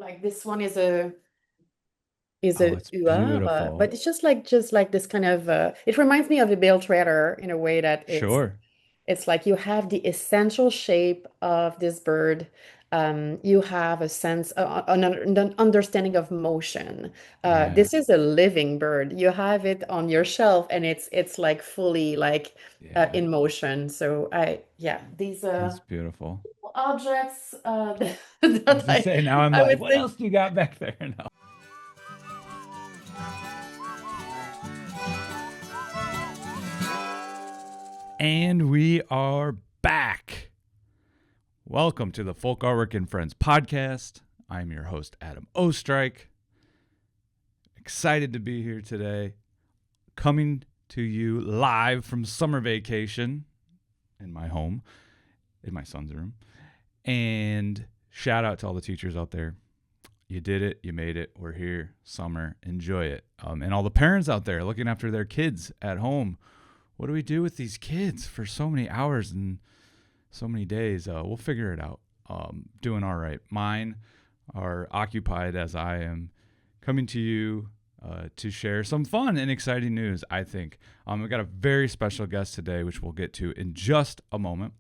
Like this one is Oh, a it's UR, but beautiful. it's just like this kind of it reminds me of a bill trader in a way that Sure. it's like you have the essential shape of this bird. You have a sense, an understanding of motion. Yeah. This is a living bird. You have it on your shelf, and it's like fully like Yeah. in motion. So yeah, these It's beautiful. objects I was that just saying, now I'm I like, would what say. else do you got back there? No. And we are back. Welcome to the Folk Artwork and Friends podcast. I'm your host, Adam Ostrike. Excited to be here today. Coming to you live from summer vacation in my home, in my son's room. And shout out to all the teachers out there. You did it. You made it. We're here. Summer. Enjoy it. And all the parents out there looking after their kids at home. What do we do with these kids for so many hours and so many days? We'll figure it out. Doing all right. Mine are occupied as I am coming to you to share some fun and exciting news, I think. We've got a very special guest today, which we'll get to in just a moment.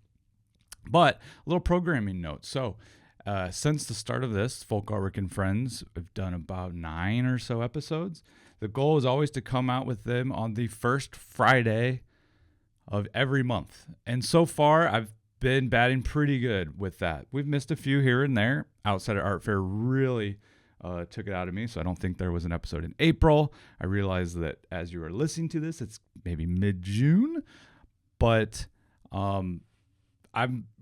But a little programming note. So, since the start of this, Folk Artwork and Friends, we've done about 9 or so episodes. The goal is always to come out with them on the first Friday of every month. And so far, I've been batting pretty good with that. We've missed a few here and there. Outside of Art Fair really took it out of me, so I don't think there was an episode in April. I realize that as you are listening to this, it's maybe mid-June, but I'm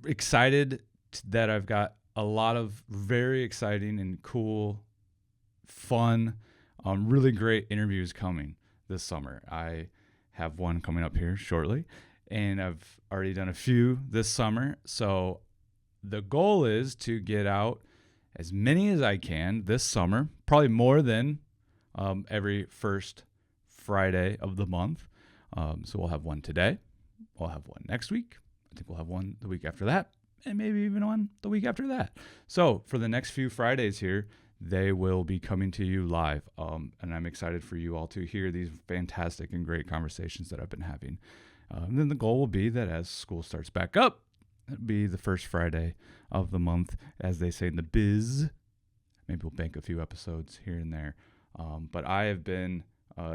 excited that I've got a lot of very exciting and cool, fun, really great interviews coming this summer. I have one coming up here shortly, and I've already done a few this summer. So the goal is to get out as many as I can this summer, probably more than every first Friday of the month. So we'll have one today. We'll have one next week. I think we'll have one the week after that, and maybe even one the week after that. So for the next few Fridays here, they will be coming to you live. And I'm excited for you all to hear these fantastic and great conversations that I've been having. And then the goal will be that as school starts back up, it'll be the first Friday of the month, as they say in the biz. Maybe we'll bank a few episodes here and there. But I have been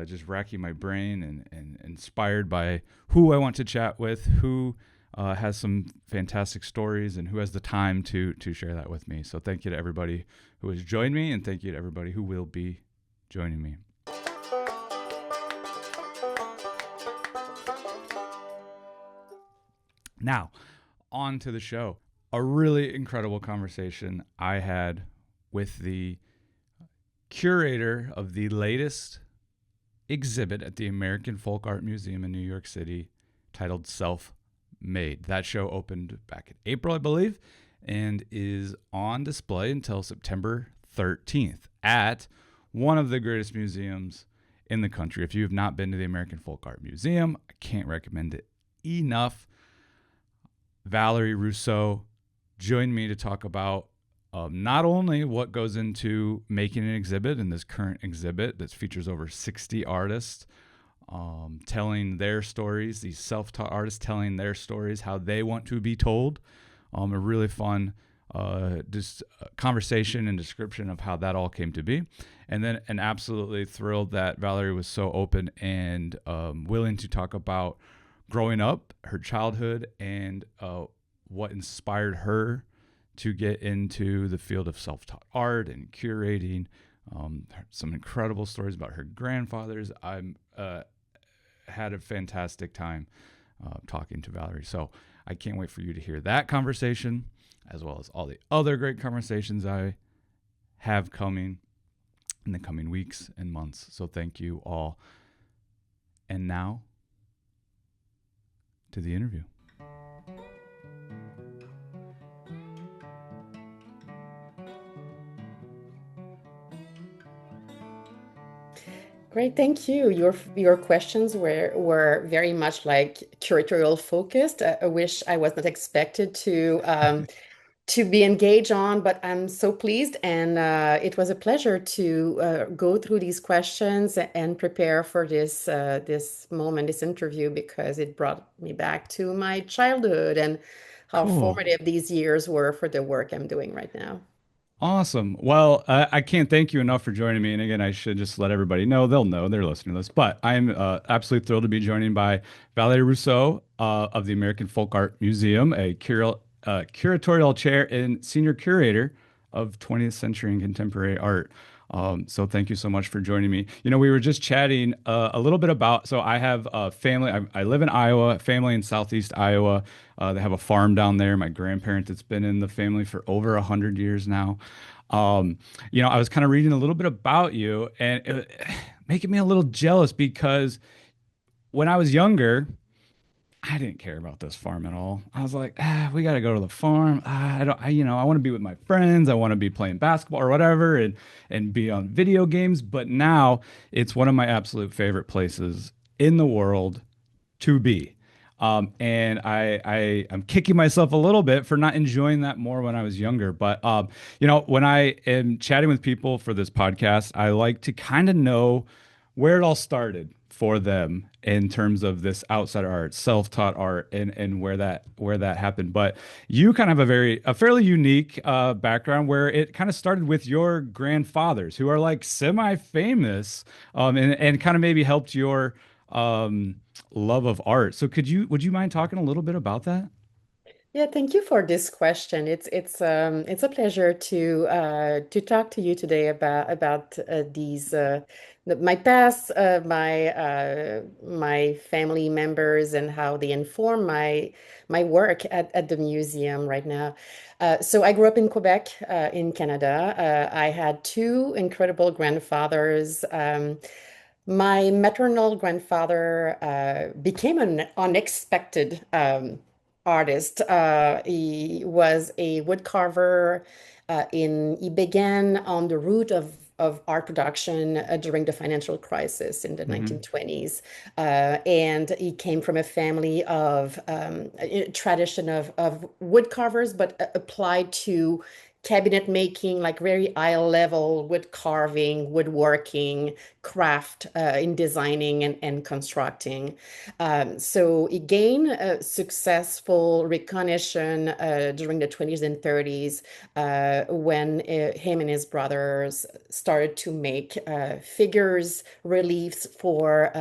just racking my brain and inspired by who I want to chat with, who has some fantastic stories, and who has the time to share that with me. So thank you to everybody who has joined me, and thank you to everybody who will be joining me. Now, on to the show. A really incredible conversation I had with the curator of the latest exhibit at the American Folk Art Museum in New York City, titled Self Made. That show opened back in April, I believe, and is on display until September 13th at one of the greatest museums in the country. If you have not been to the American Folk Art Museum, I can't recommend it enough. Valérie Rousseau joined me to talk about not only what goes into making an exhibit in this current exhibit that features over 60 artists telling their stories, these self-taught artists telling their stories, how they want to be told. A really fun conversation and description of how that all came to be. And then absolutely thrilled that Valérie was so open and willing to talk about growing up, her childhood, and what inspired her to get into the field of self-taught art and curating. Some incredible stories about her grandfathers. I'm had a fantastic time talking to Valérie. So I can't wait for you to hear that conversation, as well as all the other great conversations I have coming in the coming weeks and months. So thank you all. And now to the interview. Great, thank you. Your questions were very much like curatorial focused. I wish I was not expected to be engaged on, but I'm so pleased, and it was a pleasure to go through these questions and prepare for this moment, this interview, because it brought me back to my childhood and how Cool. formative these years were for the work I'm doing right now. Awesome. Well, I can't thank you enough for joining me. And again, I should just let everybody know. They'll know they're listening to this. But I'm absolutely thrilled to be joined by Valérie Rousseau of the American Folk Art Museum, a curatorial chair and senior curator of 20th century and contemporary art. So thank you so much for joining me. We were just chatting a little bit about, so I have a family. I live in Iowa, family in Southeast Iowa. They have a farm down there. My grandparents, it's been in the family for over 100 years now. Um, I was kind of reading a little bit about you and making me a little jealous because when I was younger, I didn't care about this farm at all. I was like, we got to go to the farm. I don't, I want to be with my friends. I want to be playing basketball or whatever and be on video games. But now it's one of my absolute favorite places in the world to be. And I'm kicking myself a little bit for not enjoying that more when I was younger. But when I am chatting with people for this podcast, I like to kind of know where it all started for them in terms of this outside art, self-taught art, and where that happened. But you kind of have a fairly unique background where it kind of started with your grandfathers, who are like semi-famous, and kind of maybe helped your um, love of art. So would you mind talking a little bit about that? Yeah, thank you for this question. It's a pleasure to talk to you today about these my past, my family members and how they inform my work at the museum right now. So I grew up in Quebec, in Canada. I had two incredible grandfathers. My maternal grandfather became an unexpected artist. He was a wood carver. He began on the route of art production during the financial crisis in the Hmm. 1920s. And he came from a family of a tradition of wood carvers, but applied to cabinet making, like very high level wood carving, woodworking, craft in designing and constructing. So he gained successful recognition during the 20s and 30s when him and his brothers started to make figures, reliefs for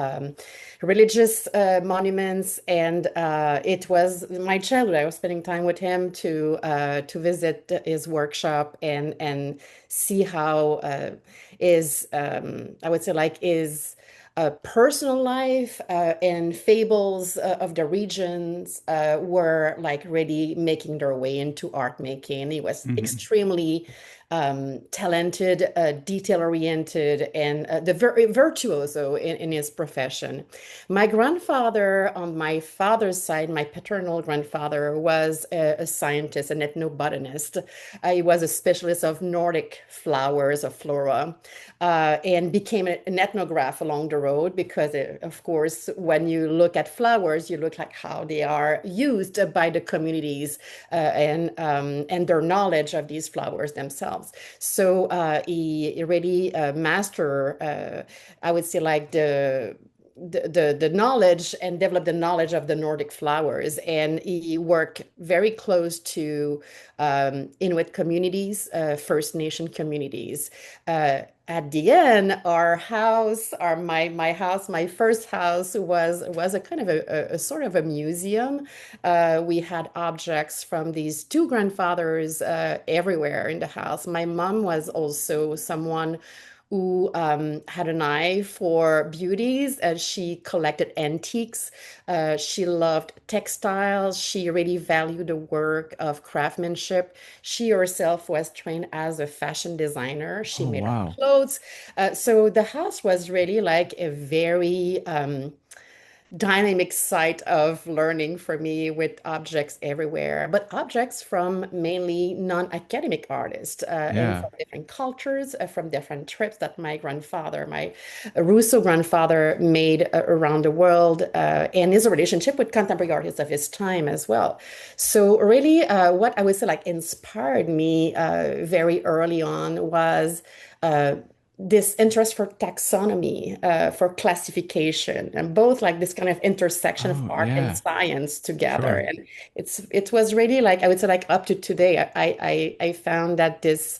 religious monuments. And it was my childhood. I was spending time with him to visit his workshop and see how is I would say like is personal life and fables of the regions were like really making their way into art making. He was Hmm. extremely talented, detail oriented, and the virtuoso in his profession. My grandfather, on my father's side, my paternal grandfather, was a scientist, an ethnobotanist. He was a specialist of Nordic flowers, of flora, and became an ethnograph along the road because, of course, when you look at flowers, you look like how they are used by the communities and their knowledge of these flowers themselves. So he really mastered, I would say, like the knowledge and develop the knowledge of the Nordic flowers. And he worked very close to Inuit communities, First Nation communities. At the end, our house, my house, my first house was a kind of a sort of a museum. We had objects from these two grandfathers everywhere in the house. My mom was also someone who had an eye for beauties. She collected antiques. She loved textiles. She really valued the work of craftsmanship. She herself was trained as a fashion designer. She Oh, made her wow. clothes. So the house was really like a very dynamic site of learning for me with objects everywhere, but objects from mainly non-academic artists and Yeah. from different cultures, from different trips that my Rousseau grandfather made around the world, and his relationship with contemporary artists of his time as well. So really, what I would say like inspired me very early on was this interest for taxonomy, for classification, and both like this kind of intersection of Oh, art and yeah. science together. Sure. And it was really like I would say like up to today, I found that this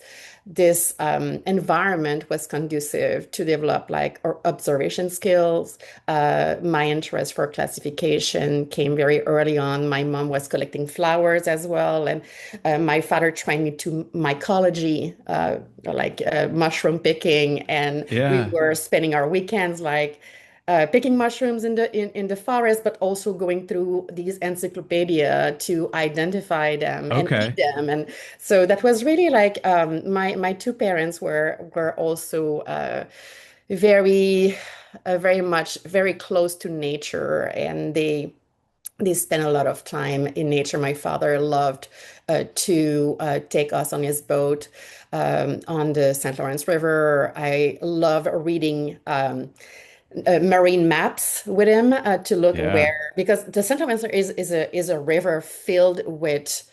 environment was conducive to develop like observation skills. My interest for classification came very early on. My mom was collecting flowers as well, and my father trained me to mycology, mushroom picking, and we Yeah. were spending our weekends like picking mushrooms in the forest, but also going through these encyclopedia to identify them and eat Okay. them. And so that was really like my two parents were also very very much very close to nature, and they spent a lot of time in nature. My father loved to take us on his boat on the St. Lawrence River. I love reading marine maps with him to look Yeah. where, because the St. Lawrence is a river filled with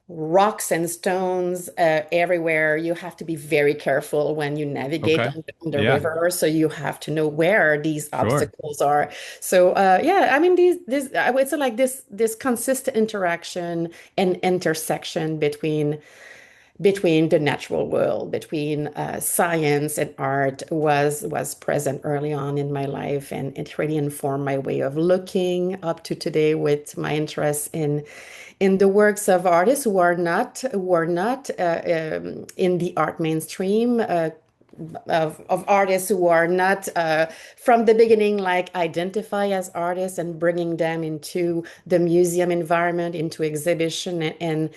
rocks and stones everywhere. You have to be very careful when you navigate Okay. on the Yeah. river, so you have to know where these Sure. obstacles are. So yeah, I mean these I would say like this consistent interaction and intersection between the natural world, between science and art was present early on in my life, and it really informed my way of looking up to today with my interest in the works of artists who are not in the art mainstream. Of artists who are not from the beginning like identify as artists, and bringing them into the museum environment, into exhibition, and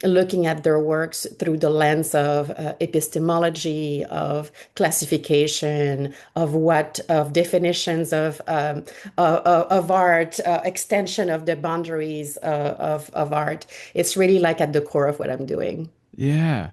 looking at their works through the lens of epistemology, of classification, of definitions of art, extension of the boundaries of art. It's really like at the core of what I'm doing. Yeah.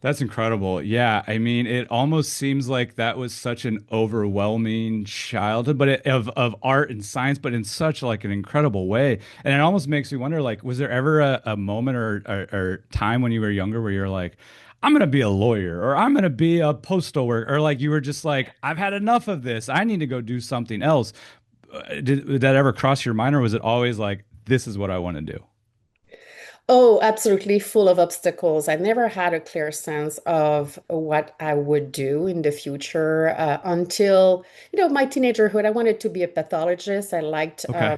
That's incredible. Yeah, I mean, it almost seems like that was such an overwhelming childhood, but of art and science, but in such like an incredible way. And it almost makes me wonder, like, was there ever a moment or time when you were younger where you're like, I'm gonna be a lawyer, or I'm gonna be a postal worker, or like you were just like, I've had enough of this. I need to go do something else. Did that ever cross your mind, or was it always like, this is what I want to do? Oh, absolutely full of obstacles. I never had a clear sense of what I would do in the future until, my teenagerhood. I wanted to be a pathologist. I liked Okay.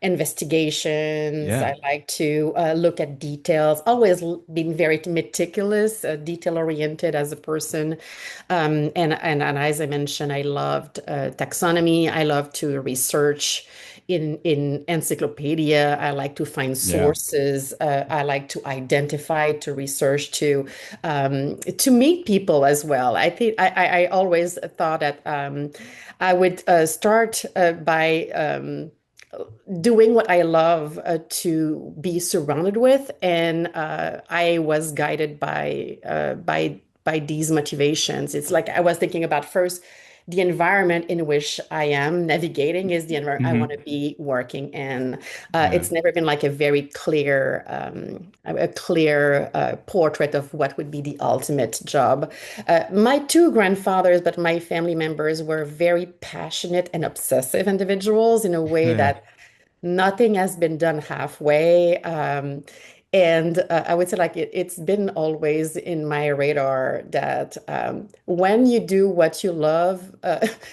investigations. Yeah. I like to look at details, always been very meticulous, detail oriented as a person. And as I mentioned, I loved taxonomy. I love to research in encyclopedia. I like to find Yeah. sources. I like to identify, to research, to meet people as well. I think I always thought that I would start by doing what I love to be surrounded with, and I was guided by these motivations. It's like I was thinking about first the environment in which I am navigating is the environment I want Hmm. to be working in. Yeah. It's never been like a clear portrait of what would be the ultimate job. My two grandfathers, but my family members were very passionate and obsessive individuals in a way Yeah. that nothing has been done halfway. And I would say like it's been always in my radar that when you do what you love,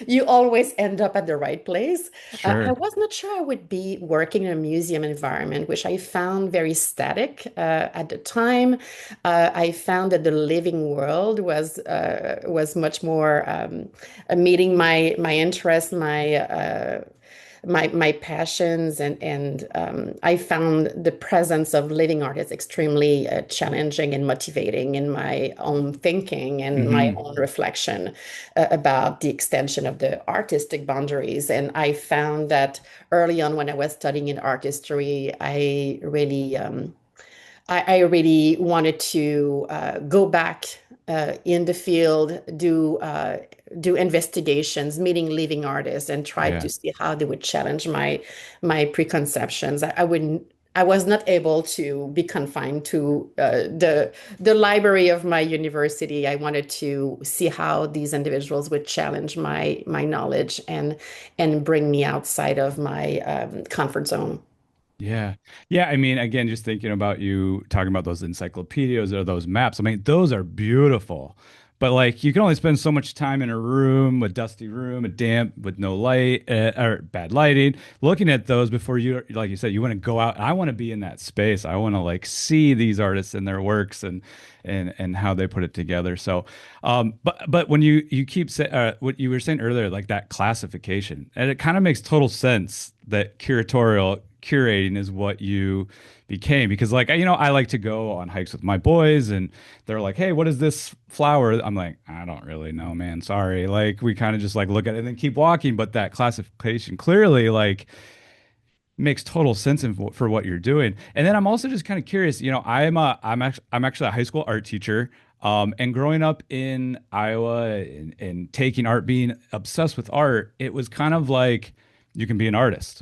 you always end up at the right place. I Sure. was not sure I would be working in a museum environment, which I found very static at the time. I found that the living world was much more meeting my interest, my passions, and I found the presence of living artists extremely challenging and motivating in my own thinking and my Hmm. own reflection about the extension of the artistic boundaries. And I found that early on when I was studying in art history, I really wanted to go back in the field, do investigations, meeting living artists, and try Yeah. to see how they would challenge my preconceptions. I wouldn't. I was not able to be confined to the library of my university. I wanted to see how these individuals would challenge my knowledge and bring me outside of my comfort zone. Yeah. Yeah. I mean, again, just thinking about you talking about those encyclopedias or those maps, I mean, those are beautiful. But like, you can only spend so much time in a room, a dusty room, a damp with no light or bad lighting, looking at those before you, like you said, you want to go out. I want to be in that space. I want to like see these artists and their works and how they put it together. So, but when you keep say what you were saying earlier, like that classification, and it kind of makes total sense that curatorial curating is what you became because like I like to go on hikes with my boys and they're like, hey, what is this flower? I'm like, I don't really know, man, sorry. Like we kind of just like look at it and then keep walking, but that classification clearly like makes total sense for what you're doing. And then I'm also just kind of curious, I'm actually a high school art teacher. And growing up in Iowa and taking art, being obsessed with art, it was kind of like you can be an artist.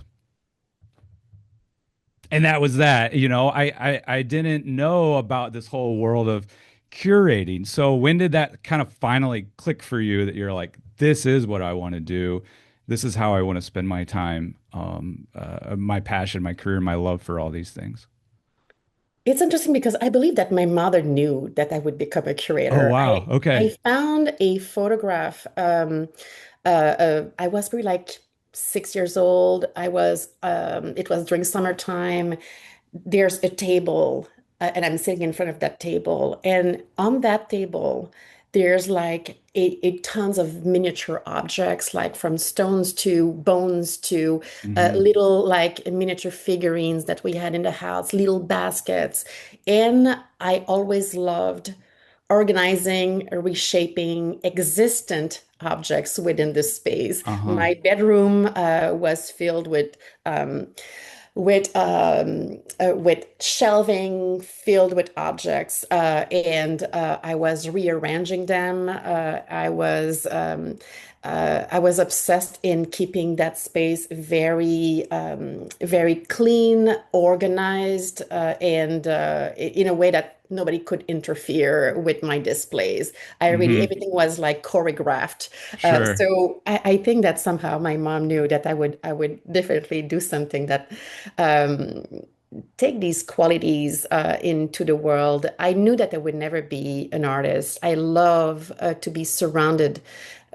And that was that. I didn't know about this whole world of curating. So when did that kind of finally click for you that you're like, this is what I want to do. This is how I want to spend my time, my passion, my career, my love for all these things. It's interesting because I believe that my mother knew that I would become a Oh, curator. wow. I Okay. found a photograph. I was probably like 6 years old. It was during summertime. There's a table, and I'm sitting in front of that table. And on that table, there's like a tons of miniature objects, like from stones to bones to Hmm. little like miniature figurines that we had in the house, little baskets. And I always loved organizing, reshaping existent objects within this space. Uh-huh. My bedroom was filled um, with shelving filled with objects, and I was rearranging them. I was obsessed in keeping that space very clean, organized, and in a way that nobody could interfere with my displays. Hmm. Everything was like choreographed. Sure. So I think that somehow my mom knew that I would definitely do something that um, take these qualities into the world. I knew that I would never be an artist. I love to be surrounded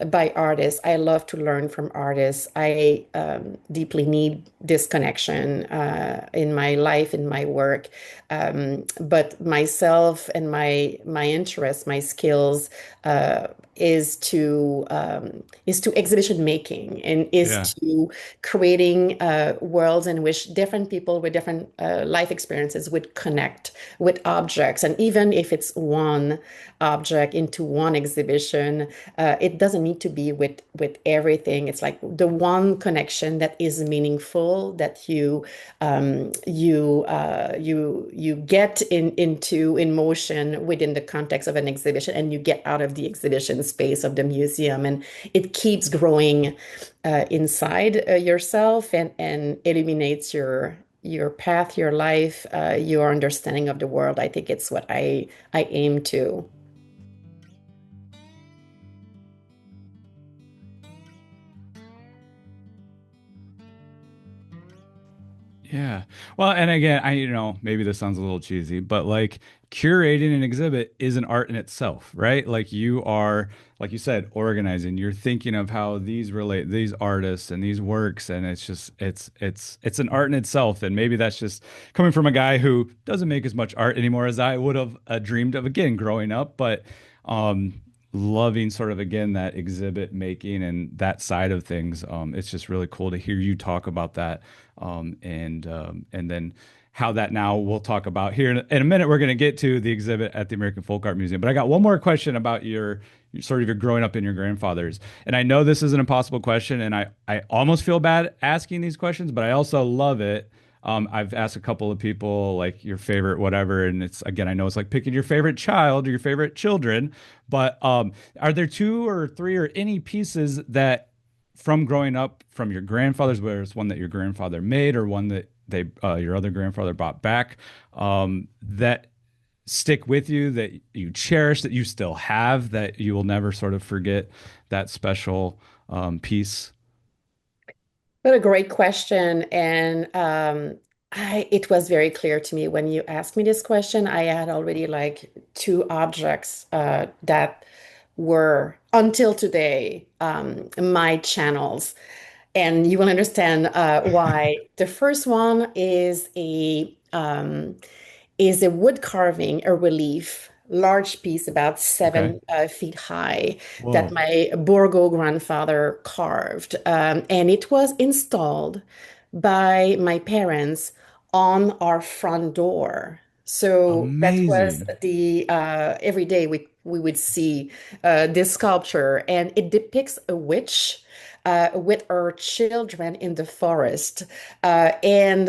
by artists. I love to learn from artists. I deeply need this connection in my life, in my work. But myself and my interests, my skills, uh, is to exhibition making and is Yeah. to creating worlds in which different people with different life experiences would connect with objects. And even if it's one object into one exhibition, it doesn't need to be with everything. It's like the one connection that is meaningful that you get into in motion within the context of an exhibition, and you get out of the exhibition space of the museum, and it keeps growing inside yourself and illuminates your path, your life, your understanding of the world. I think it's what I aim to. Yeah. Well, and again, maybe this sounds a little cheesy, but like curating an exhibit is an art in itself, right? Like you are, like you said, organizing. You're thinking of how these relate, these artists and these works, and it's just it's an art in itself. And maybe that's just coming from a guy who doesn't make as much art anymore as I would have dreamed of again growing up. But loving sort of again that exhibit making and that side of things. It's just really cool to hear you talk about that, and then how that now we'll talk about here in a minute. We're going to get to the exhibit at the American Folk Art Museum, but I got one more question about your sort of your growing up in your grandfather's. And I know this is an impossible question, and I almost feel bad asking these questions, but I also love it. I've asked a couple of people like your favorite whatever, and it's again, I know it's like picking your favorite child or your favorite children, but are there two or three or any pieces that from growing up from your grandfather's, whether it's one that your grandfather made or one that your other grandfather brought back, that stick with you, that you cherish, that you still have, that you will never sort of forget that special piece? What a great question. And it was very clear to me when you asked me this question. I had already like two objects that were until today my channels. And you will understand why. The first one is a wood carving, a relief, large piece about Okay. 7 feet high that Whoa. my Borgo grandfather carved. And it was installed by my parents on our front door. So that was Amazing. the every day we would see this sculpture, and it depicts a witch with her children in the forest. And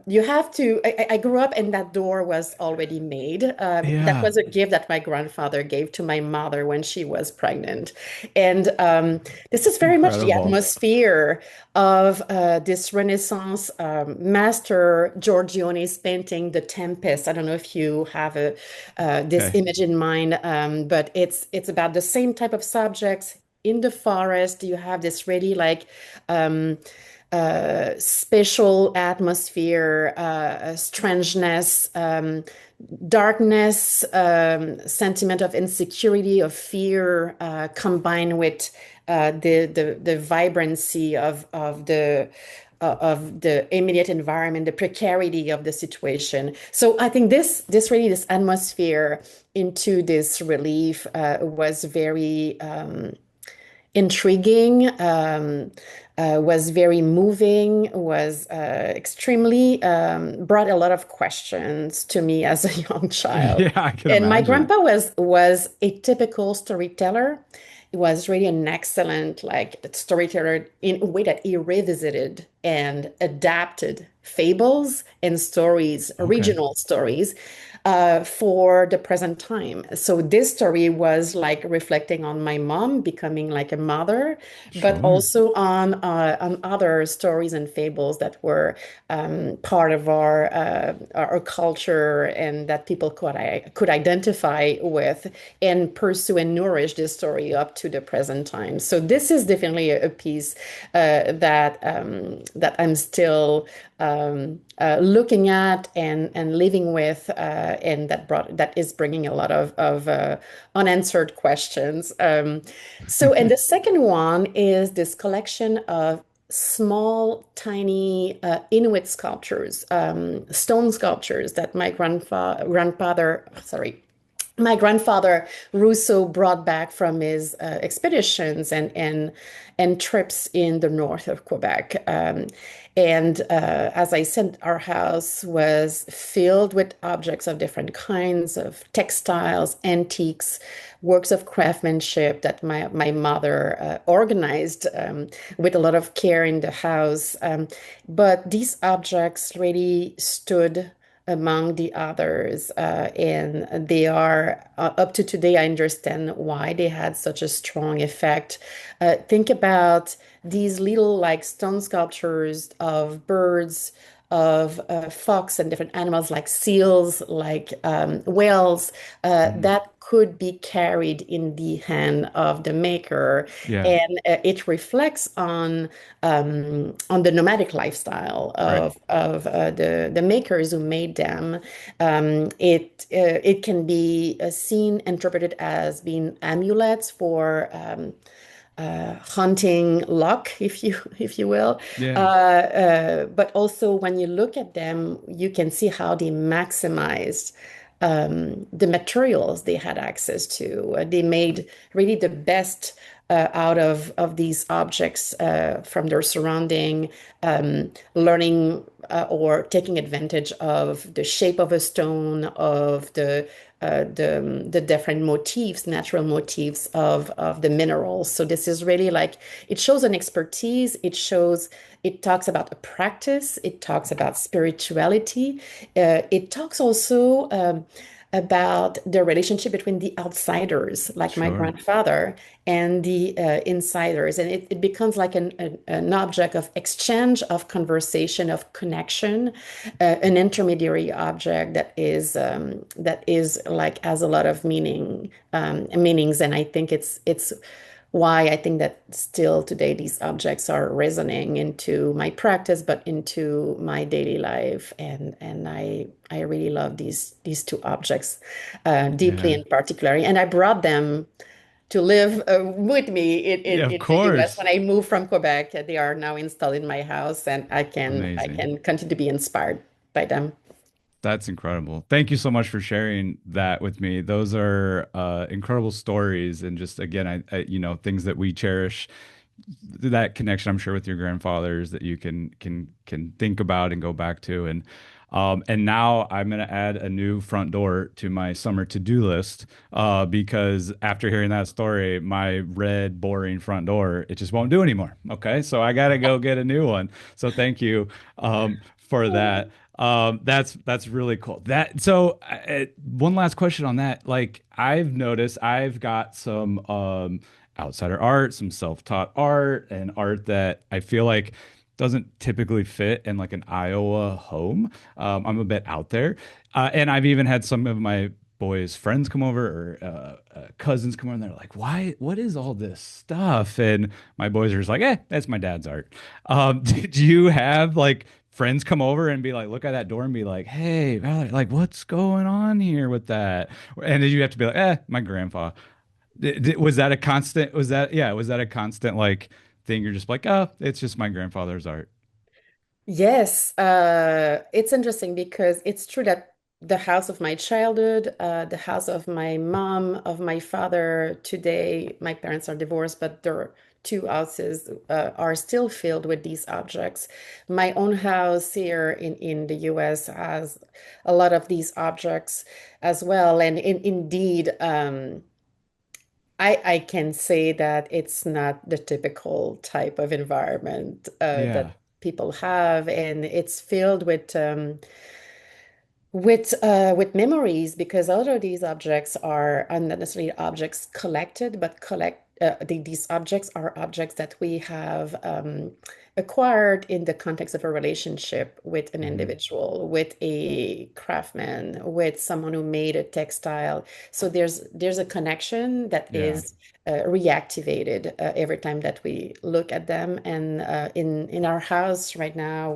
you have to, I grew up and that door was already made. That Yeah. was a gift that my grandfather gave to my mother when she was pregnant. And this is very much the Incredible. atmosphere of this Renaissance master Giorgione's painting, The Tempest. I don't know if you have this Okay. image in mind, but it's about the same type of subjects in the forest. You have this really like um, special atmosphere, strangeness, darkness, sentiment of insecurity, of fear, combined with the vibrancy of the immediate environment, the precarity of the situation. So I think this atmosphere into this relief was very intriguing, was very moving, was extremely brought a lot of questions to me as a young child. Yeah, I can And my imagine. grandpa was a typical storyteller. He was really an excellent like storyteller in a way that he revisited and adapted fables and stories, Okay. regional stories, for the present time. So this story was like reflecting on my mom becoming like a mother, but Sure. also on other stories and fables that were part of our culture and that people could identify with and pursue and nourish this story up to the present time. So this is definitely a piece that I'm still looking at and living with, and that is bringing a lot of unanswered questions. And the second one is this collection of small, tiny Inuit sculptures, stone sculptures that my grandfather Rousseau brought back from his expeditions and trips in the north of Quebec. And as I said, our house was filled with objects of different kinds of textiles, antiques, works of craftsmanship that my mother organized with a lot of care in the house. But these objects really stood among the others. And they are, up to today, I understand why they had such a strong effect. Think about these little like stone sculptures of birds, of fox and different animals like seals, like whales, Mhm. that could be carried in the hand of the maker, Yeah. and it reflects on the nomadic lifestyle Right. of the makers who made them. It can be seen, interpreted as being amulets for hunting luck, if you will. Yeah. But also when you look at them, you can see how they maximized the materials they had access to. They made really the best out of these objects from their surrounding, learning or taking advantage of the shape of a stone, of the different motifs, natural motifs of the minerals. So this is really like it shows an expertise. It talks about a practice. It talks about spirituality. It talks also about the relationship between the outsiders, like my Sure. grandfather, and the insiders. And it becomes like an object of exchange, of conversation, of connection, an intermediary object that is like has a lot of meanings. And I think it's why I think that still today these objects are resonating into my practice, but into my daily life. And I really love these two objects deeply Yeah. in particular. And I brought them to live with me Yeah, of in the US course. when I moved from Quebec. They are now installed in my house, and I Amazing. can continue to be inspired by them. That's incredible. Thank you so much for sharing that with me. Those are incredible stories, and just again, things that we cherish. That connection, I'm sure, with your grandfathers that you can think about and go back to, and now I'm gonna add a new front door to my summer to-do list because after hearing that story, my red boring front door it just won't do anymore. Okay, so I gotta go get a new one. So thank you for that. That's really cool. One last question on that. Like I've noticed, I've got some outsider art, some self-taught art, and art that I feel like doesn't typically fit in like an Iowa home. I'm a bit out there, and I've even had some of my boys' friends come over or cousins come over, and they're like, "Why? What is all this stuff?" And my boys are just like, that's my dad's art." Did you have like friends come over and be like, look at that door and be like, "Hey, Valerie, like, what's going on here with that?" And did you have to be like, my grandpa? Was that a constant? Was that a constant like thing? You're just like, oh, it's just my grandfather's art. Yes, it's interesting because it's true that the house of my childhood, the house of my mom, of my father, today, my parents are divorced, but their two houses are still filled with these objects. My own house here in the US has a lot of these objects as well. And indeed, I can say that it's not the typical type of environment that Yeah. people have, and it's filled with memories because all of these objects are not necessarily objects collected, but these objects are objects that we have acquired in the context of a relationship with an Hmm. individual, with a craftsman, with someone who made a textile. So there's a connection that Yeah. is reactivated every time that we look at them. And in our house right now,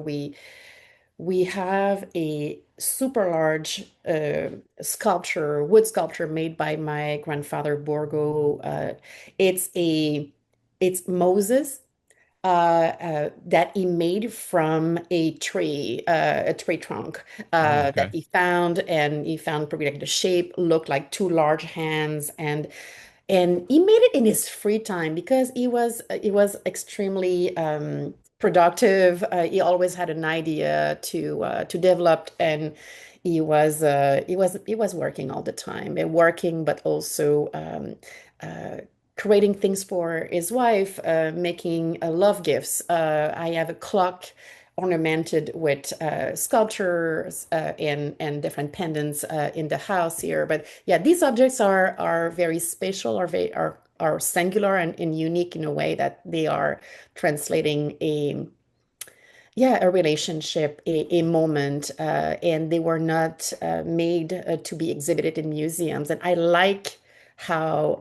we have a super large wood sculpture made by my grandfather Borgo. It's Moses that he made from a tree trunk Oh, that okay. he found, and he found probably like the shape looked like two large hands, and he made it in his free time because he was extremely productive. He always had an idea to develop, and he was working all the time, and working, but also uh, creating things for his wife, making love gifts. I have a clock ornamented with sculptures and different pendants in the house here. But yeah, these objects are very special, are singular and unique in a way that they are translating a relationship, a moment, and they were not made to be exhibited in museums. And I like how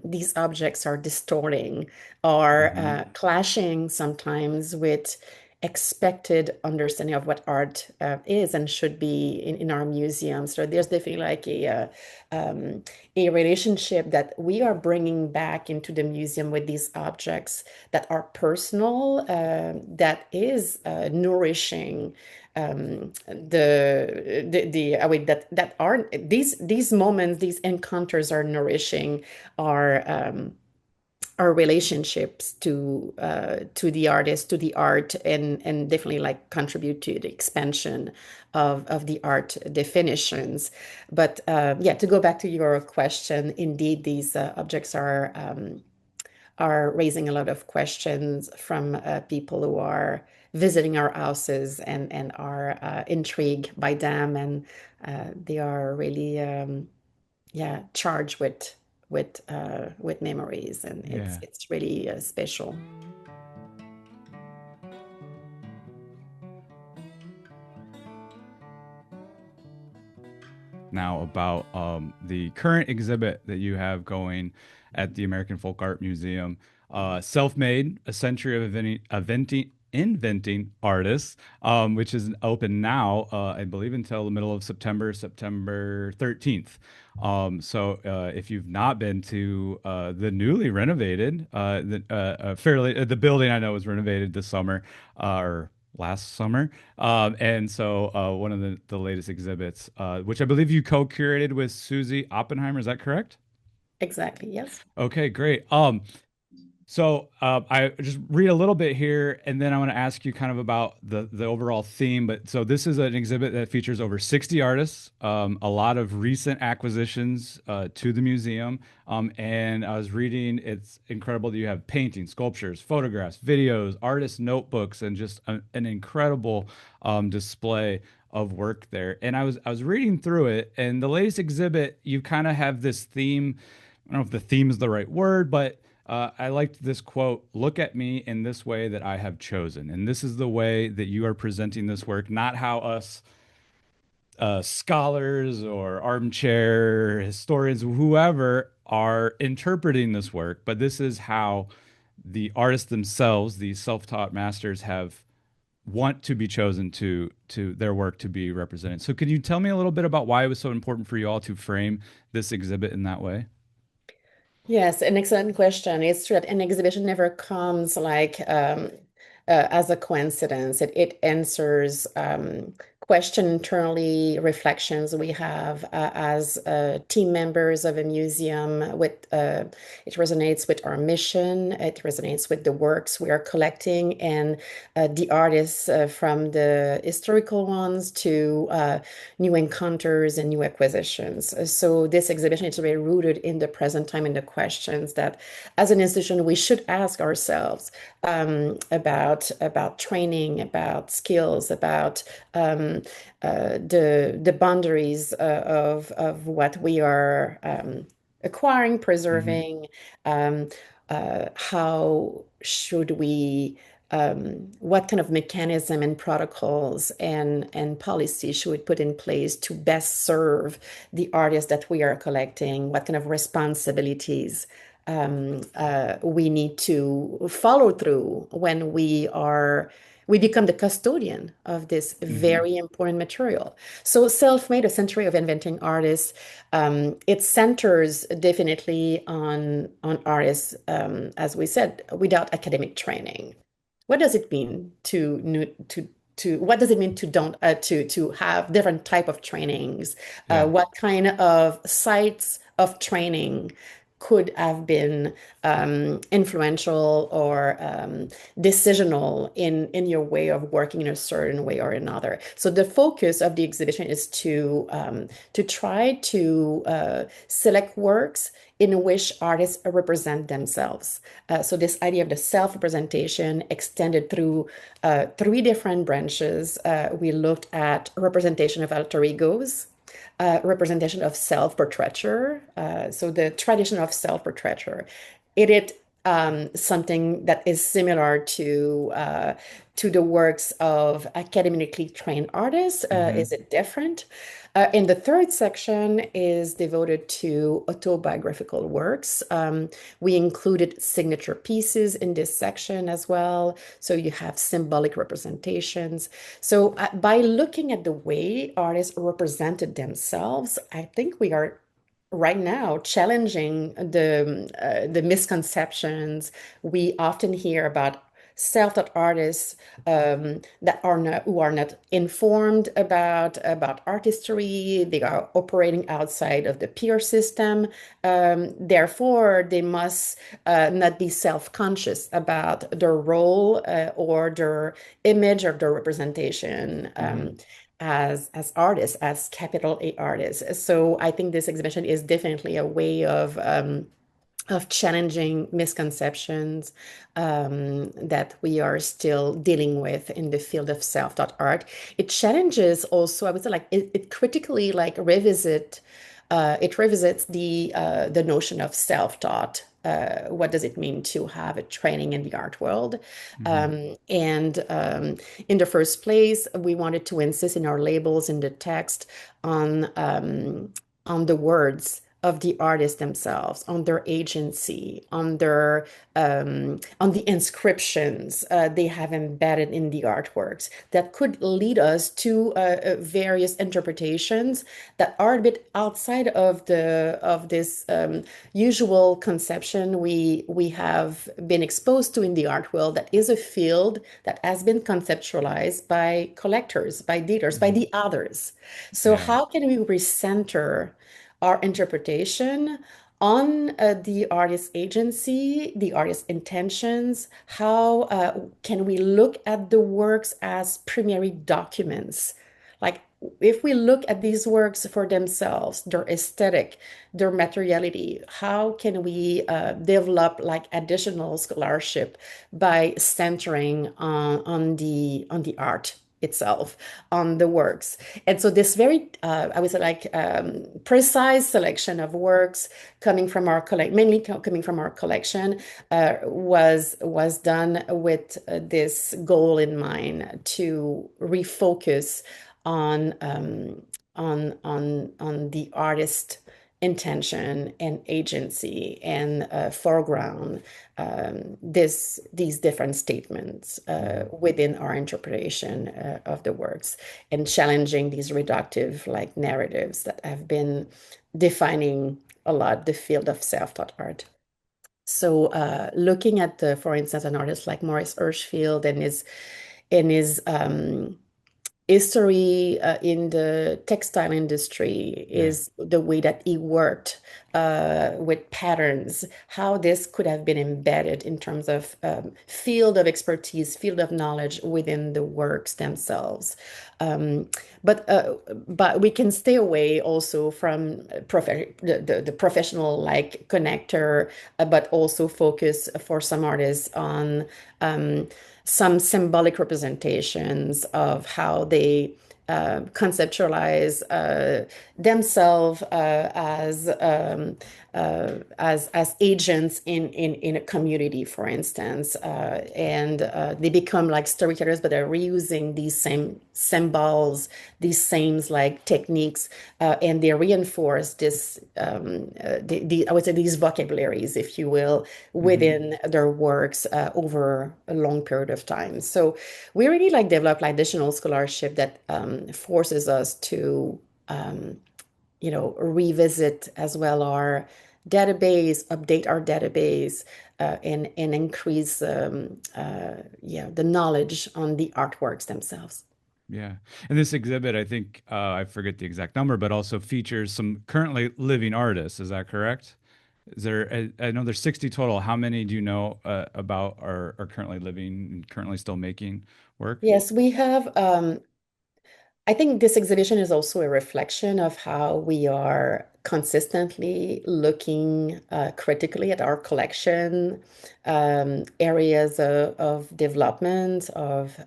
these objects are distorting, are Hmm. clashing sometimes with expected understanding of what art is and should be in our museum. So there's definitely like a relationship that we are bringing back into the museum with these objects that are personal, that is nourishing the I mean that are these moments, these encounters are nourishing our our relationships to the artist, to the art, and definitely like contribute to the expansion of the art definitions. But yeah, to go back to your question, indeed, these objects are raising a lot of questions from people who are visiting our houses and are intrigued by them, and they are really yeah, charged with memories, and Yeah. it's really special. Now about the current exhibit that you have going at the American Folk Art Museum, self-made, a century of inventing artists, which is open now, I believe, until the middle of September, September 13th. If you've not been to the newly renovated, the building I know was renovated this summer, or last summer. One of the latest exhibits, which I believe you co-curated with Suzie Oppenheimer, is that correct? Exactly, yes. Okay, great. I just read a little bit here, and then I want to ask you kind of about the overall theme. But so this is an exhibit that features over 60 artists, a lot of recent acquisitions to the museum. And I was reading, it's incredible that you have paintings, sculptures, photographs, videos, artist notebooks, and just an incredible display of work there. And I was reading through it, and the latest exhibit, you kind of have this theme. I don't know if the theme is the right word, but I liked this quote: "Look at me in this way that I have chosen." And this is the way that you are presenting this work, not how us scholars or armchair historians, whoever, are interpreting this work, but this is how the artists themselves, these self-taught masters, have want to be chosen to their work to be represented. So, could you tell me a little bit about why it was so important for you all to frame this exhibit in that way? Yes, an excellent question. It's true that an exhibition never comes like as a coincidence. It answers question internally, reflections we have as team members of a museum. It resonates with our mission. It resonates with the works we are collecting and the artists from the historical ones to new encounters and new acquisitions. So this exhibition is really rooted in the present time and the questions that, as an institution, we should ask ourselves about training, about skills, about the boundaries of what we are acquiring, Hmm. preserving. Um, how should we what kind of mechanism and protocols and policy should we put in place to best serve the artists that we are collecting? What kind of responsibilities we need to follow through when we become the custodian of this Hmm. very important material. So, self-made, a century of inventing artists, it centers definitely on artists, as we said, without academic training. What does it mean to what does it mean to don't to have different type of trainings? Yeah. What kind of sites of training could have been influential or decisional in your way of working in a certain way or another. So the focus of the exhibition is to try to select works in which artists represent themselves. So this idea of the self-representation extended through three different branches. We looked at representation of alter egos, representation of self-portraiture. So the tradition of self-portraiture. It something that is similar to the works of academically trained artists? Mm-hmm. Is it different? And the third section is devoted to autobiographical works. We included signature pieces in this section as well. So you have symbolic representations. So by looking at the way artists represented themselves, I think we are right now challenging the misconceptions we often hear about self-taught artists that are not who are not informed about art history. They are operating outside of the peer system. Therefore, they must not be self-conscious about their role or their image or their representation. Mm-hmm. As artists, as capital A artists. So I think this exhibition is definitely a way of challenging misconceptions that we are still dealing with in the field of self-taught art. It challenges also, I would say, like it critically like it revisits the notion of self-taught. What does it mean to have a training in the art world? Mm-hmm. And in the first place, we wanted to insist in our labels in the text on the words of the artists themselves, on their agency, on the inscriptions they have embedded in the artworks that could lead us to various interpretations that are a bit outside of this usual conception we have been exposed to in the art world. That is a field that has been conceptualized by collectors, by dealers, by Mm-hmm. the others. So Yeah. how can we recenter our interpretation on the artist's agency, the artist's intentions? How can we look at the works as primary documents? Like, if we look at these works for themselves, their aesthetic, their materiality, how can we develop like additional scholarship by centering on the art itself, on the works? And so this very, I would say, like precise selection of works coming from our collect, mainly coming from our collection, was done with this goal in mind to refocus on on the artist intention and agency and foreground these different statements Mm-hmm. within our interpretation of the works, and challenging these reductive like narratives that have been defining a lot the field of self-taught art. So looking at for instance, an artist like Maurice Hirschfeld and his history in the textile industry, Yeah. is the way that he worked with patterns, how this could have been embedded in terms of field of expertise, field of knowledge within the works themselves. Um, but we can stay away also from the professional like connector, but also focus for some artists on some symbolic representations of how they conceptualize themselves as agents in a community, for instance, and they become like storytellers, but they're reusing these same symbols, these same like techniques, and they reinforce this I would say these vocabularies, if you will, Mm-hmm. within their works over a long period of time. So we really like develop like additional scholarship that forces us to revisit as well our database, update our database, and increase the knowledge on the artworks themselves. Yeah. And this exhibit, I think, I forget the exact number, but also features some currently living artists. Is that correct? Is there, I know there's 60 total. How many do you know about are currently living and currently still making work? Yes, we have. I think this exhibition is also a reflection of how we are consistently looking critically at our collection, areas of development, of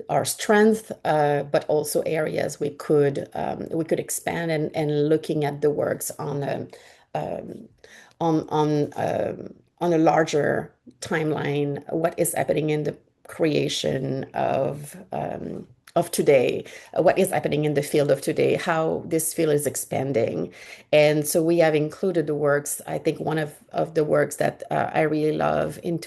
our strength, but also areas we could expand, and looking at the works on on a larger timeline, what is happening in the creation of today, what is happening in the field of today, how this field is expanding. And so we have included the works. I think one of the works that I really love in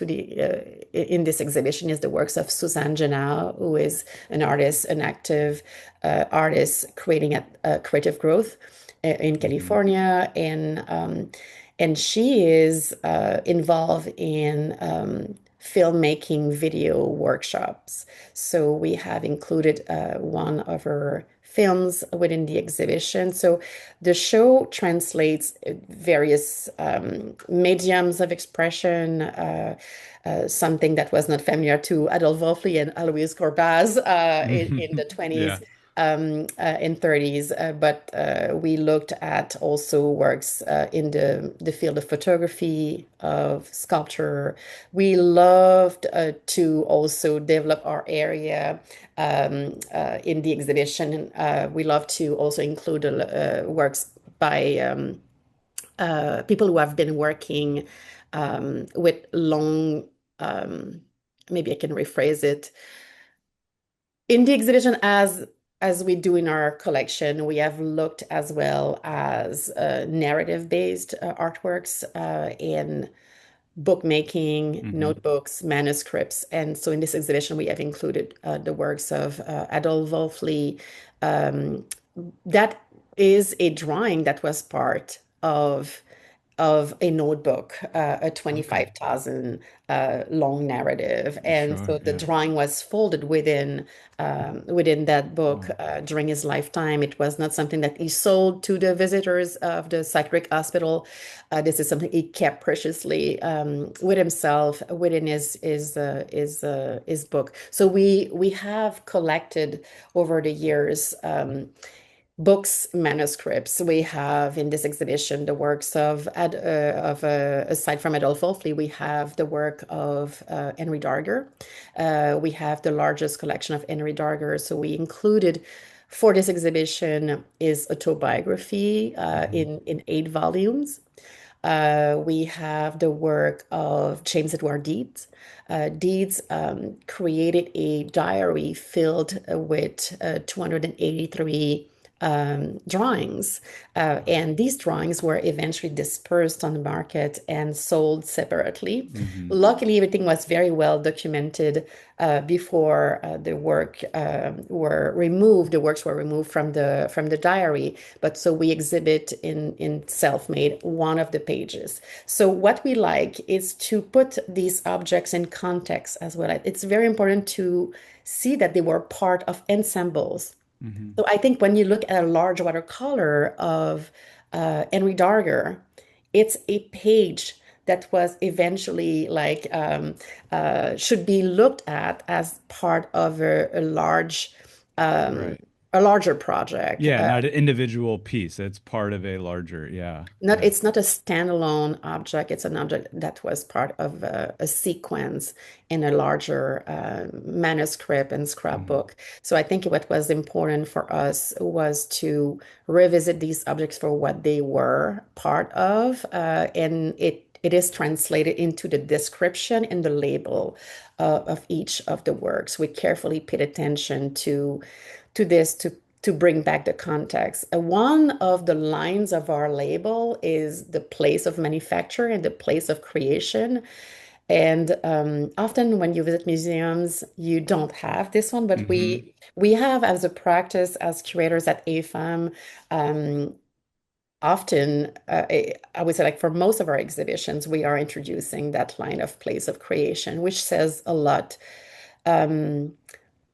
this exhibition is the works of Suzanne Genao, who is an artist, an active artist creating creative growth in Hmm. California. And she is involved in filmmaking video workshops. So we have included one of her films within the exhibition. So the show translates various mediums of expression, something that was not familiar to Adolphe Wolfli and Alois Corbaz in the Yeah. 20s and 30s, but we looked at also works in the field of photography, of sculpture. We loved to also develop our area in the exhibition. We love to also include works by people who have been working with long, um, maybe I can rephrase it, in the exhibition as we do in our collection, we have looked as well as narrative-based artworks in bookmaking, Hmm. notebooks, manuscripts. And so in this exhibition, we have included the works of Adolphe Wolfli. Um, that is a drawing that was part of a notebook, a Okay. 25,000 long narrative. And Sure. so the Yeah. drawing was folded within that book Wow. during his lifetime. It was not something that he sold to the visitors of the psychiatric hospital. This is something he kept preciously with himself within his book. So we have collected over the years. Books, manuscripts. We have in this exhibition the works aside from Adolphe Wolfli, we have the work of Henry Darger. We have the largest collection of Henry Darger. So we included for this exhibition is autobiography Hmm. in 8 volumes. We have the work of James Edward Deeds. Deeds created a diary filled with 283 drawings. And these drawings were eventually dispersed on the market and sold separately. Hmm. Luckily, everything was very well documented before the works were removed from the diary. But so we exhibit in Self-Made one of the pages. So what we like is to put these objects in context as well. It's very important to see that they were part of ensembles. Hmm. So I think when you look at a large watercolor of Henry Darger, it's a page that was eventually should be looked at as part of um, Right. a larger project. Yeah. Not an individual piece. It's part of a larger. Yeah. Not Yeah. It's not a standalone object. It's an object that was part of a sequence in a larger manuscript and Hmm. scrapbook. So I think what was important for us was to revisit these objects for what they were part of, and it is translated into the description and the label of each of the works. We carefully paid attention to this to bring back the context. One of the lines of our label is the place of manufacture and the place of creation. And often when you visit museums, you don't have this one, but Hmm. we have as a practice as curators at AFAM, often I would say like for most of our exhibitions, we are introducing that line of place of creation, which says a lot. Um,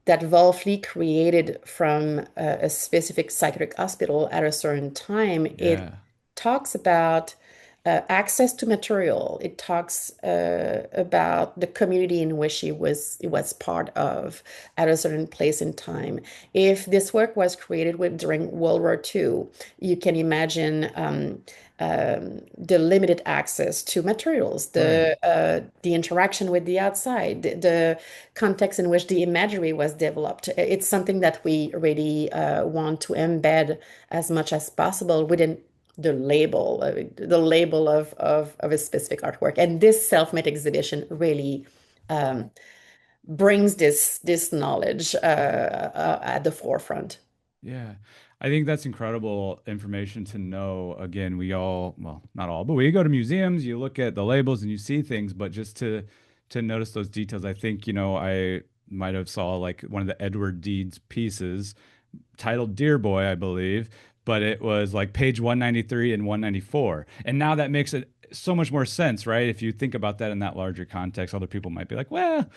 that Wolfli created from a specific psychiatric hospital at a certain time, it Yeah. talks about access to material. It talks about the community in which it was part of at a certain place in time. If this work was created during World War II, you can imagine the limited access to materials, Right. the interaction with the outside, the context in which the imagery was developed. It's something that we really want to embed as much as possible the label of a specific artwork. And this self-made exhibition really um, brings this knowledge at the forefront. Yeah. I think that's incredible information to know. Again, we all, well, not all, but we go to museums, you look at the labels and you see things, but just to notice those details, I think, I might have saw like one of the Edward Deeds pieces titled Dear Boy, I believe, but it was like page 193 and 194. And now that makes it so much more sense, right? If you think about that in that larger context, other people might be like, well,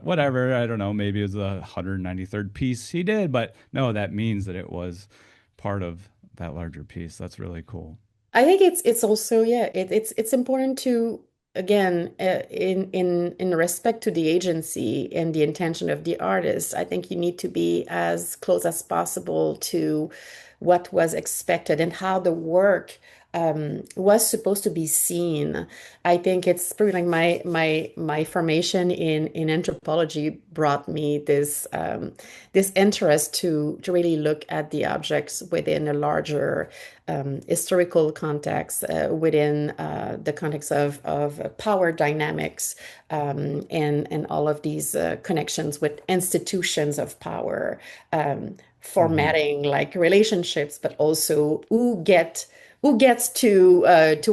whatever, I don't know, maybe it was the 193rd piece he did, but no, that means that it was part of that larger piece. That's really cool. I think it's also, yeah, it's important to, again, in respect to the agency and the intention of the artist. I think you need to be as close as possible to what was expected and how the work was supposed to be seen. I think it's pretty like my formation in anthropology brought me this interest to really look at the objects within a larger historical context, within the context of power dynamics, and all of these connections with institutions of power, Hmm. formatting like relationships, but also who gets to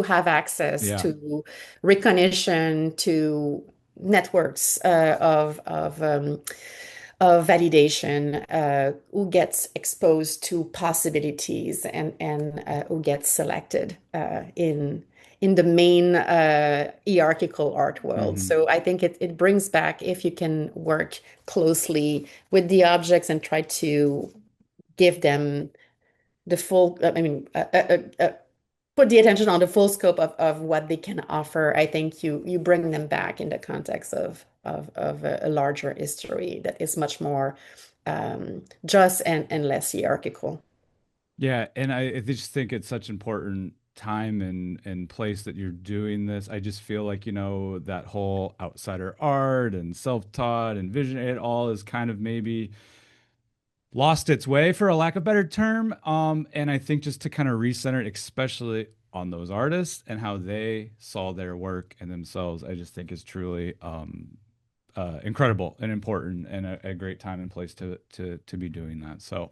have access Yeah. to recognition, to networks of validation, who gets exposed to possibilities, and who gets selected in the main hierarchical art world. Hmm. So I think it brings back, if you can work closely with the objects and try to give them the full, put the attention on the full scope of what they can offer. I think you bring them back in the context of a larger history that is much more just and less hierarchical. Yeah, and I just think it's such important time and place that you're doing this. I just feel like, that whole outsider art and self-taught and vision, it all is kind of maybe lost its way for a lack of better term. And I think just to kind of recenter it, especially on those artists and how they saw their work and themselves, I just think is truly incredible and important and a great time and place to be doing that. So,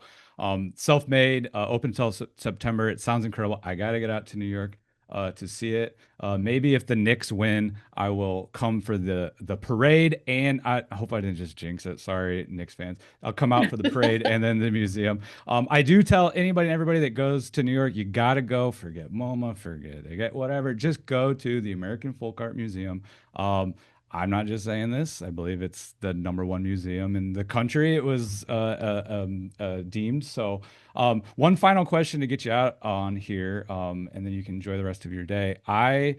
self-made, open until September. It sounds incredible. I got to get out to New York to see it. Maybe if the Knicks win, I will come for the parade, and I hope I didn't just jinx it. Sorry, Knicks fans. I'll come out for the parade and then the museum. I do tell anybody and everybody that goes to New York, you got to go. Forget MoMA, forget whatever. Just go to the American Folk Art Museum. I'm not just saying this. I believe it's the number one museum in the country. It was deemed. So, one final question to get you out on here, and then you can enjoy the rest of your day. I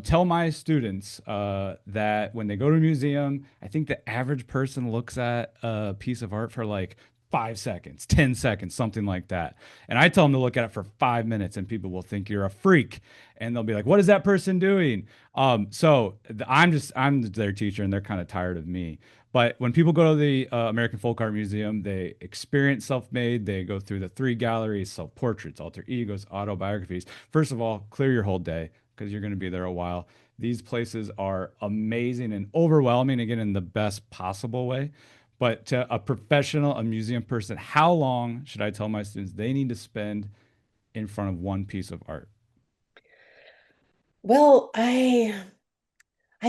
tell my students that when they go to a museum, I think the average person looks at a piece of art for like 5 seconds, 10 seconds, something like that. And I tell them to look at it for 5 minutes, and people will think you're a freak. And they'll be like, what is that person doing? I'm their teacher, and they're kind of tired of me. But when people go to the American Folk Art Museum, they experience self-made. They go through the three galleries: self-portraits, alter egos, autobiographies. First of all, clear your whole day because you're going to be there a while. These places are amazing and overwhelming, again, in the best possible way. But to a professional, a museum person, how long should I tell my students they need to spend in front of one piece of art? Well, I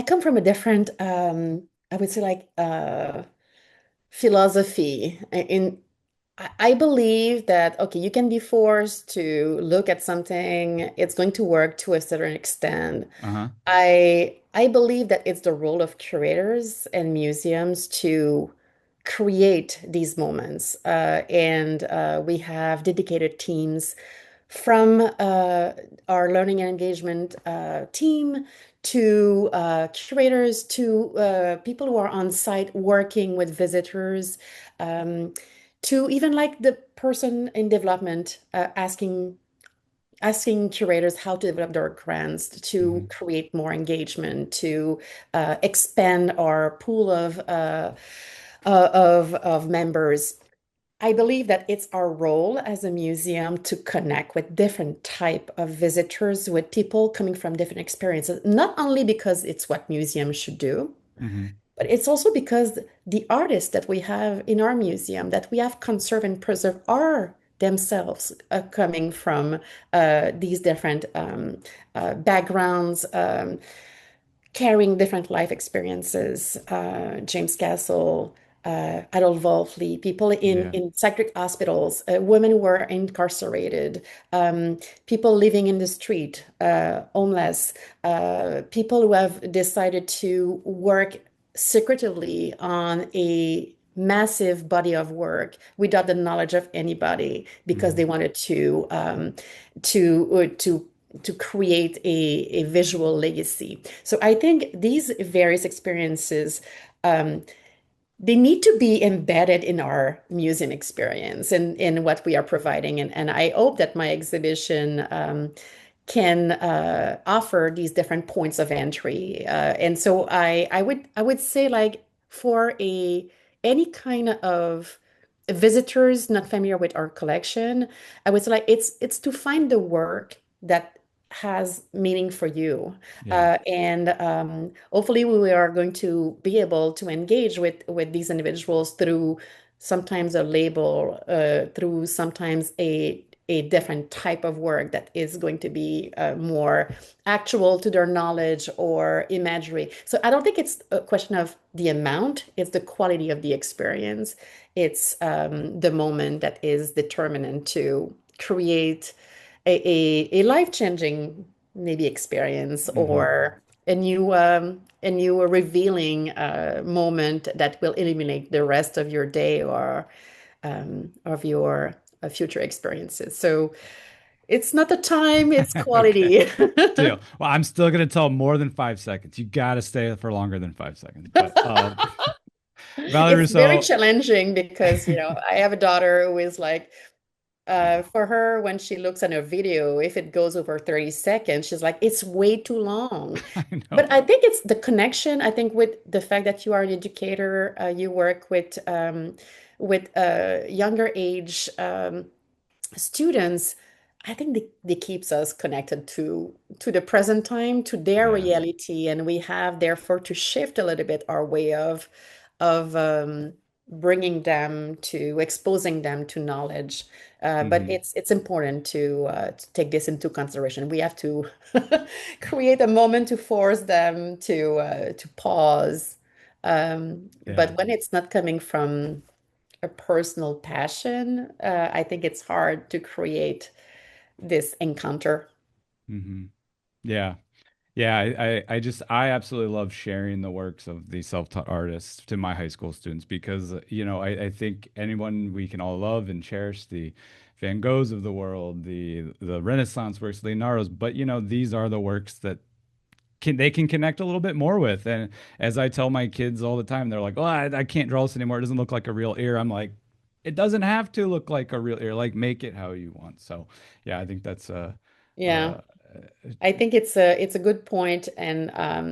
come from a different, I would say, like philosophy. I believe that, okay, you can be forced to look at something, it's going to work to a certain extent. Uh-huh. I believe that it's the role of curators and museums to create these moments. And we have dedicated teams from our learning and engagement team to curators to people who are on site working with visitors, to even like the person in development asking curators how to develop their grants to Hmm. create more engagement, to expand our pool of members. I believe that it's our role as a museum to connect with different type of visitors, with people coming from different experiences, not only because it's what museums should do, Hmm. but it's also because the artists that we have in our museum, that we have conserved and preserved, are themselves coming from these different backgrounds, carrying different life experiences. James Castle, Adolf Wolfley, people Yeah. in psychiatric hospitals, women who were incarcerated, people living in the street, homeless, people who have decided to work secretively on a massive body of work without the knowledge of anybody because Hmm. they wanted to to create a visual legacy. So I think these various experiences, um, they need to be embedded in our museum experience and in what we are providing. And I hope that my exhibition can offer these different points of entry. And so I would say like for a any kind of visitors not familiar with our collection, I would say like it's to find the work that has meaning for you. Yeah. And hopefully we are going to be able to engage with these individuals through sometimes a label, through sometimes a different type of work that is going to be more actual to their knowledge or imagery. So I don't think it's a question of the amount, it's the quality of the experience. It's the moment that is determinant to create a life-changing maybe experience Hmm. or a new revealing moment that will illuminate the rest of your day or of your future experiences. So it's not the time, it's Okay. quality. Deal. Well, I'm still gonna tell more than 5 seconds. You got to stay for longer than 5 seconds. But Valerie It's very Rousseau. challenging because, you know, I have a daughter who is like, for her, when she looks at a video, if it goes over 30 seconds, she's like, it's way too long. I But know. I think it's the connection. I think with the fact that you are an educator, you work with younger age students. I think they keeps us connected to the present time, to their Yeah. reality, and we have therefore to shift a little bit our way of bringing them to exposing them to knowledge. But Hmm. it's important to take this into consideration. We have to create a moment to force them to pause. Yeah. But when it's not coming from a personal passion, I think it's hard to create this encounter. Hmm. Yeah. Yeah, I absolutely love sharing the works of these self-taught artists to my high school students because, I think anyone we can all love and cherish the Van Goghs of the world, the Renaissance works, Leonardo's, but these are the works that they can connect a little bit more with. And as I tell my kids all the time, they're like, "Oh, I can't draw this anymore. It doesn't look like a real ear." I'm like, "It doesn't have to look like a real ear. Like make it how you want." So, yeah, I think that's Yeah, uh, I think it's a good point. And I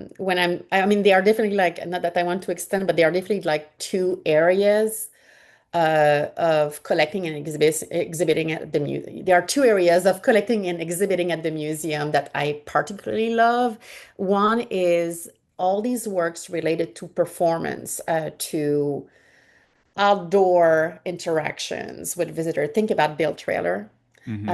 mean, they are definitely like not that I want to extend, but they are definitely like two areas of collecting and exhibiting at the museum. There are two areas of collecting and exhibiting at the museum that I particularly love. One is all these works related to performance, to outdoor interactions with visitors. Think about Bill Trailer, hmm.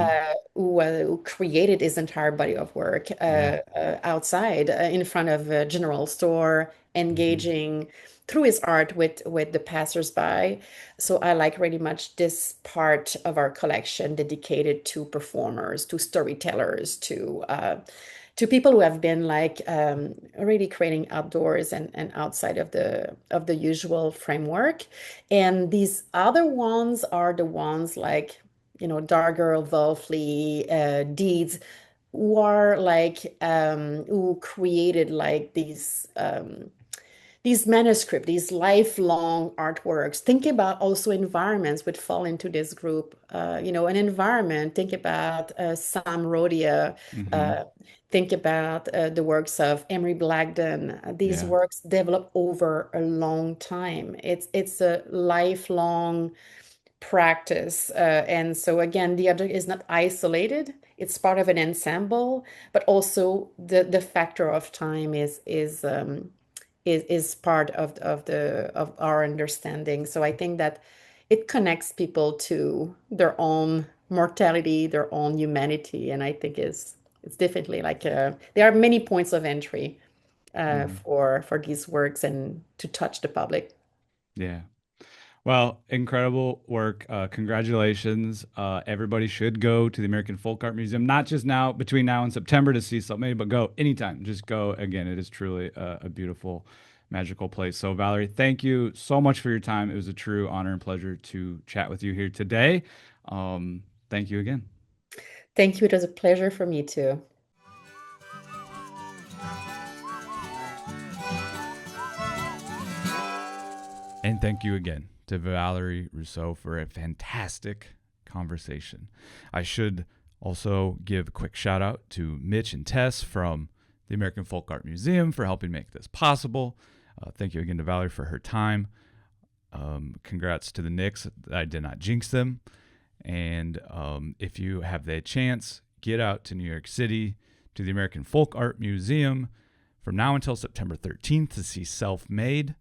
who created his entire body of work Yeah. outside in front of a general store, Hmm. engaging through his art with the passersby. So I like really much this part of our collection dedicated to performers, to storytellers, to people who have been like really creating outdoors and outside of the usual framework. And these other ones are the ones like, you know, Darger, Wolfley, Deeds, who are like who created like these manuscripts, these lifelong artworks. Think about also environments would fall into this group. You know, an environment. Think about Sam Rodia. Hmm. Uh, think about the works of Emery Blagden. These Yeah. works develop over a long time. It's a lifelong practice. And so again, the object is not isolated. It's part of an ensemble, but also the factor of time is part of our understanding. So I think that it connects people to their own mortality, their own humanity, and I think it's definitely like there are many points of entry for these works and to touch the public. Yeah. Well, incredible work. Congratulations. Everybody should go to the American Folk Art Museum, not just now, between now and September to see something, but go anytime. Just go. Again, it is truly a beautiful, magical place. So, Valerie, thank you so much for your time. It was a true honor and pleasure to chat with you here today. Thank you again. Thank you. It was a pleasure for me too. And thank you again to Valérie Rousseau for a fantastic conversation. I should also give a quick shout out to Mitch and Tess from the American Folk Art Museum for helping make this possible. Thank you again to Valerie for her time. Congrats to the Knicks. I did not jinx them. And if you have the chance, get out to New York City to the American Folk Art Museum from now until September 13th to see Self-Made.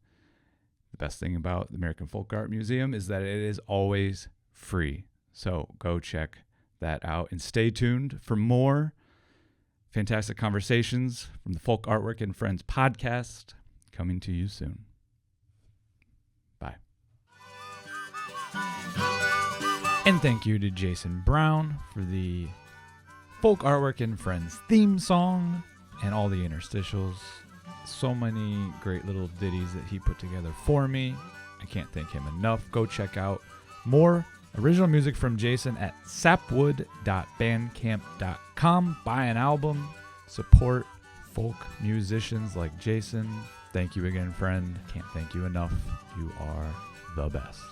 The best thing about the American Folk Art Museum is that it is always free. So go check that out and stay tuned for more fantastic conversations from the Folk Artwork and Friends podcast coming to you soon. Bye. And thank you to Jason Brown for the Folk Artwork and Friends theme song and all the interstitials. So many great little ditties that he put together for me. I can't thank him enough. Go check out more original music from Jason at sapwood.bandcamp.com. Buy an album. Support folk musicians like Jason. Thank you again, friend. Can't thank you enough. You are the best.